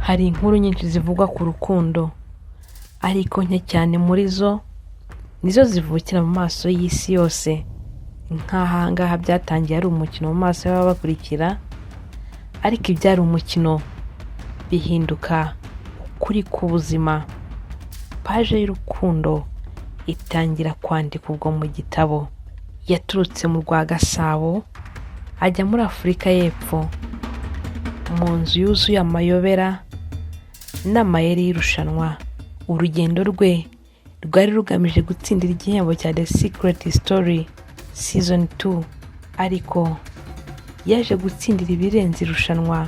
Hari inkuru nyinshi zivugwa ku rukundo, ariko nke cyane muri zo nizo zivukira mu maso y'isi yose. Nk'ahangaha byatangiye ari umukino mu maso y'ababakurikira, ariko ibyari umukino bihinduka ukuri k'ubuzima. Paje y'urukundo itangira kwandika ubwo mu gitabo. Yaturutse mu rwa Gasabo ajya muri Afurika y'Epfo, mu nzu yuzuye amayobera n'amayeri y'irushanwa. Urugendo rwe rwari rugamije gutsindira igihembo cya The Secret Story Season 2, ariko yaje gutsindira ibirenze irushanwa.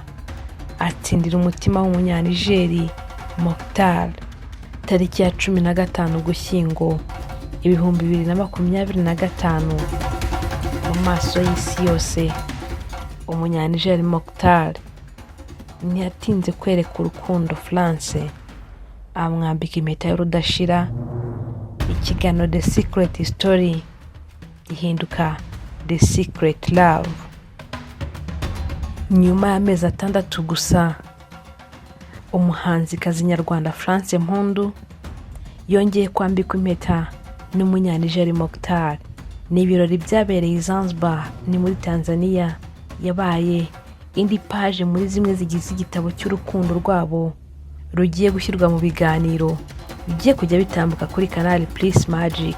Atsindira umutima w'umunyanigeri Mokhtar tariki ya 15 Ugushyingo 2025 mu maso y'isi yose. Umunyanigeri Mokhtar ntiyatinze kwereka urukundo France, amwambika impeta y'urudashira. Ikiganiro The Secret Story gihinduka The Secret Love. Nyuma y'amezi 6 gusa, umuhanzikazi nyarwanda France Mpundu yongeye kwambikwa impeta n'umunyanigeri Mokhtar. Ni ibirori byabereye i Zanzibar ni muri Tanzania. Yabaye indi paje muri zimwe zigize igitabo cy'urukundo rwabo rugiye gushyirwa mu biganiro bigiye kujya bitambuka kuri Canal Plus Magic.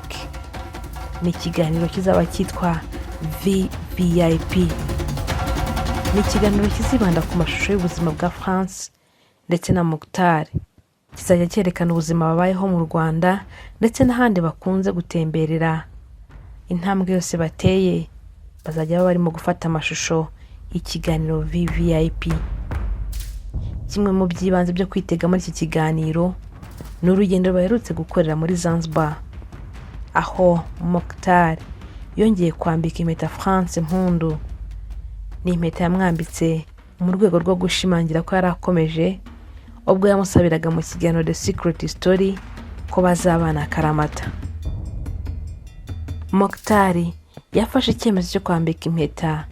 Ni ikiganiro kizaba cyitwa VIP. Ni ikiganiro kizibanda ku mashusho y'ubuzima bwa France ndetse na Mokhtar. Kizajya cyerekana ubuzima babayeho mu Rwanda ndetse n'ahandi bakunze gutemberera. Intambwe yose bateye bazajya baba barimo gufata amashusho y'ikiganiro VIP. Kimwe mu by'ibanze byo kwitega muri iki kiganiro ni urugendo baherutse gukorera muri Zanzibar, aho Mokhtar yongeye kwambika impeta France Mpundu. Ni impeta yamwambitse mu rwego rwo gushimangira ko yari akomeje ubwo yamusabiraga mu kiganiro The Secret Story ko bazabana akaramata. Mokhtar yafashe icyemezo cyo kwambika impeta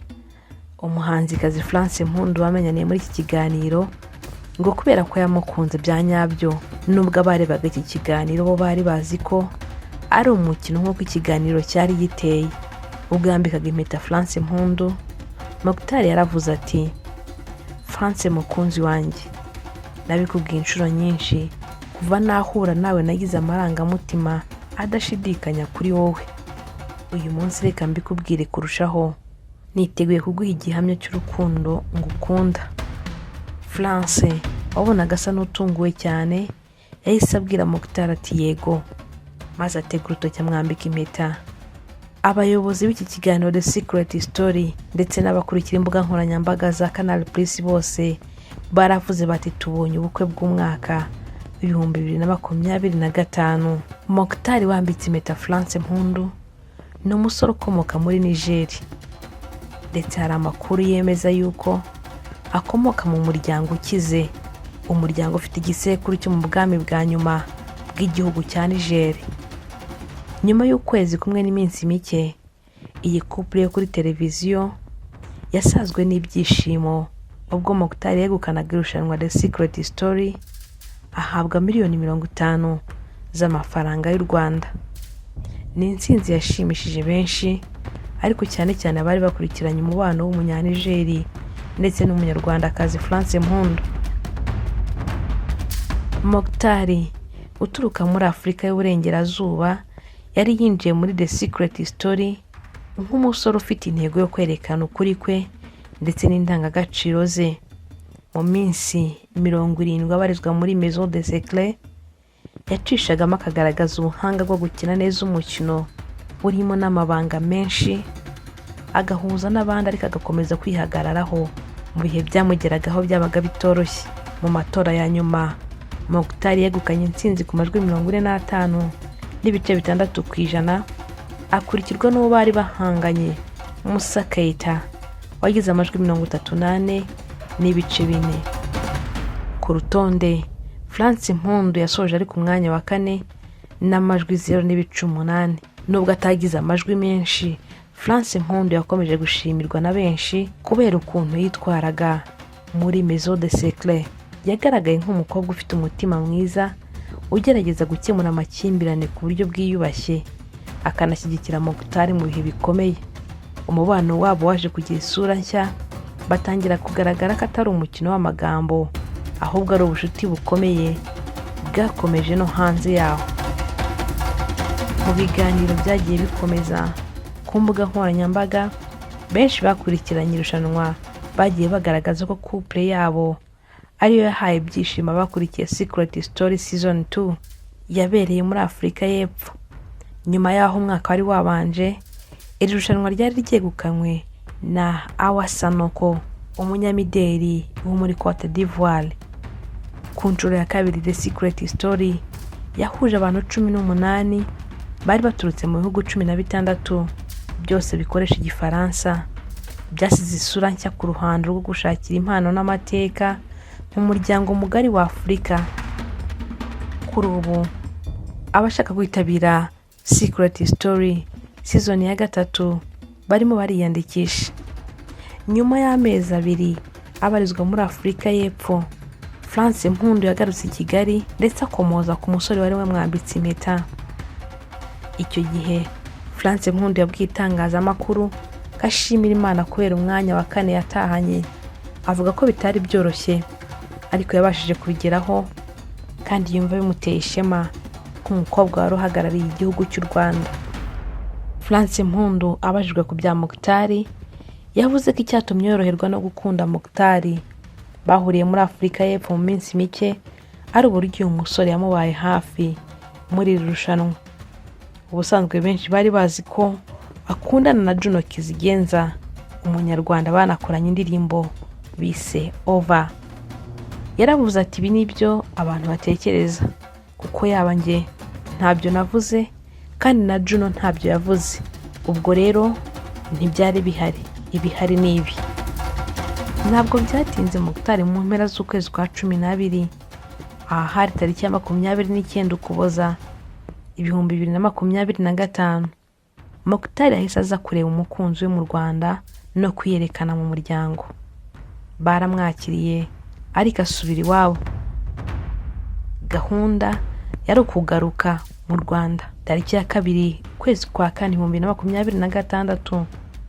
umuhanzikazi France Mpundu wamenyaniye muri iki kiganiro ngo kubera ko yamukunze bya nyabyo. Nubwo abarebaga iki kiganiro bo bari bazi ko ari umukino nk'uko ikiganiro cyari giteye. Ubwo yambikaga impeta France Mpundu, Mokhtar yaravuze ati, France mukunzi wanjye, nabikubwiye inshuro nyinshi kuva nahura nawe nagize amarangamutima adashidikanya kuri wowe. Uyu munsi reka mbikubwire kurushaho, niteguye kuguha igihamya cy'urukundo ngukunda. France wabonaga asa n'utunguwe cyane, yahise abwira Mokhtar ati yego, maze atega urutoki amwambika impeta. Abayobozi b'iki kiganiro The Secret Story ndetse n'abakurikira imbuga nkoranyambaga za Canal Plus bose baravuze bati tubonye ubukwe bw'umwaka 2025. Mokhtar wambitse impeta France Mpundu ni umusore ukomoka muri Niger, ndetse hari amakuru yemeza yuko akomoka mu muryango ukize, umuryango ufite igisekuru cyo mu bwami bwa nyuma bw'igihugu cya Niger. Nyuma y'ukwezi kumwe n'iminsi mike, iyi couple yo kuri televiziyo yasazwe n'ibyishimo ubwo Mokhtar yegukanaga irushanwa The Secret Story, ahabwa miliyoni 50 z'amafaranga y'u Rwanda. Ni intsinzi yashimishije benshi, ariko cyane cyane abari bakurikiranye umubano w'umunyanigeri ndetse n'umunyarwandakazi France Mpundu. Mokhtar uturuka muri Afurika y'Uburengerazuba yari yinjiye muri The Secret Story nk'umusore ufite intego yo kwerekana ukuri kwe ndetse n'indangagaciro ze. Mu minsi 70 abarizwa muri Maison des Secrets, yacishagamo akagaragaza ubuhanga bwo gukina neza umukino urimo n'amabanga menshi, agahuza n'abandi ariko agakomeza kwihagararaho mu bihe byamugeragaho byabaga bitoroshye. Mu matora ya nyuma, Mokhtar yegukanye intsinzi ku majwi 45.6%, akurikirwa n'uwo bari bahanganye Moussa Keita wagize amajwi 38.4%. Ku rutonde, France Mpundu yasoje ari ku mwanya wa 4 n'amajwi 0.8. Nubwo atagize amajwi menshi, France Mpundu yakomeje gushimirwa na benshi kubera ukuntu yitwaraga muri Maison des Secrets. yagaragaye nk'umukobwa ufite umutima mwiza ugerageza gukemura amakimbirane ku buryo bwiyubashye akanashyigikira Mokhtar mu bihe bikomeye. Umubano wabo waje kugira isura nshya, batangira kugaragara ko atari umukino w'amagambo ahubwo ari ubucuti bukomeye bwakomeje no hanze yaho. Mu biganiro byagiye bikomeza ku mbuga nkoranyambaga, benshi bakurikiranye irushanwa bagiye bagaragaza ko couple yabo ariyo yahaye ibyishimo abakurikiye Secret Story Season 2 yabereye muri Afurika y'Epfo. Nyuma y'aho umwaka wari wabanje, iri rushanwa ryari ryegukanywe na Awa Sanoko, umunyamideli wo muri Cote d'Ivoire. Ku nshuro ya kabiri The Secret Story yahuje abantu 18 bari baturutse mu bihugu 16 byose bikoresha Igifaransa, byasize isura nshya ku ruhando rwo gushakira impano n'amateka mu muryango mugari wa Afurika. Kuri ubu abashaka kwitabira Secret Story Season ya 3 barimo bariyandikisha. Nyuma y'amezi 2 abarizwa muri Afurika y'Epfo, France Mpundu yagarutse i Kigali ndetse akomoza ku musore wari wamwambitse impeta. Icyo gihe France Mpundu yabwiye itangazamakuru kashimira Imana kubera umwanya wa 4 yatahanye, avuga ko bitari byoroshye ariko yabashije kubigeraho kandi yumva bimuteye ishema nk'umukobwa wari uhagarariye igihugu cy'u Rwanda. France Mpundu abajijwe ku bya Mokhtar, yavuze ko icyatumye yoroherwa no gukunda Mokhtar bahuriye muri Afurika y'Epfo mu minsi mike ari uburyo uyu musore yamubaye hafi muri iri rushanwa. Ubusanzwe benshi bari bazi ko akundana na Juno Kizigenza, umunyarwanda banakoranye indirimbo bise Over. Yaravuze ati ibi nibyo abantu batekereza kuko yaba nge ntabyo navuze kandi na Juno ntabyo yavuze, ubwo rero ntibyari bihari, ibihari ni ibi. Ntabwo byatinze Mokhtar mu mpera z'ukwezi kwa 12 hari tariki ya 29 Ukuboza 2025, Mokhtar yahise aza kureba umukunzi we mu Rwanda no kwiyerekana mu muryango. Baramwakiriye ariko asubira iwabo. Gahunda yari ukugaruka mu Rwanda tariki ya 2 kwezi kwa 4 2026.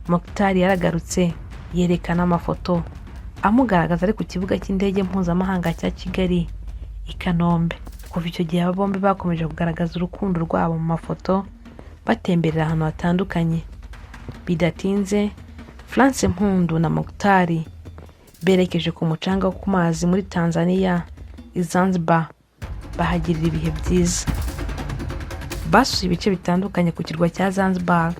Mokhtar yaragarutse yerekana amafoto amugaragaza ari ku kibuga cy'indege mpuzamahanga cya Kigali i Kanombe. Kuva icyo gihe aba bombi bakomeje kugaragaza urukundo rwabo mu mafoto batemberera ahantu hatandukanye. Bidatinze France Mpundu na Mokhtar berekeje ku mucanga wo ku mazi muri Tanzania i Zanzibar, bahagirira ibihe byiza. Basuye ibice bitandukanye ku kirwa cya Zanzibar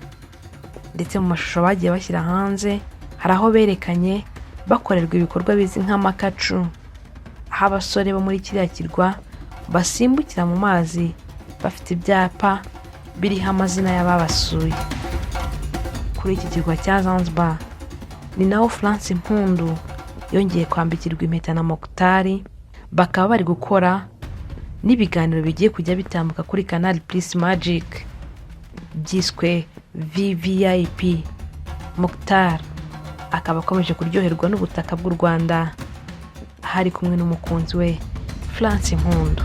ndetse mu mashusho bagiye bashyira hanze hari aho berekanye bakorerwa ibikorwa bizi nk'amakacu, aho abasore bo muri kiriya kirwa basimbukira mu mazi bafite ibyapa biriho amazina y'ababasuye. Kuri iki kirwa cya Zanzibar ni naho France Mpundu yongeye kwambikirwa impeta na Mokhtar, bakaba bari gukora n'ibiganiro bigiye kujya bitambuka kuri Canal Plus Magic byiswe VVIP. Mokhtar akaba akomeje kuryoherwa n'ubutaka bw'u Rwanda hari kumwe n'umukunzi we France Mpundu.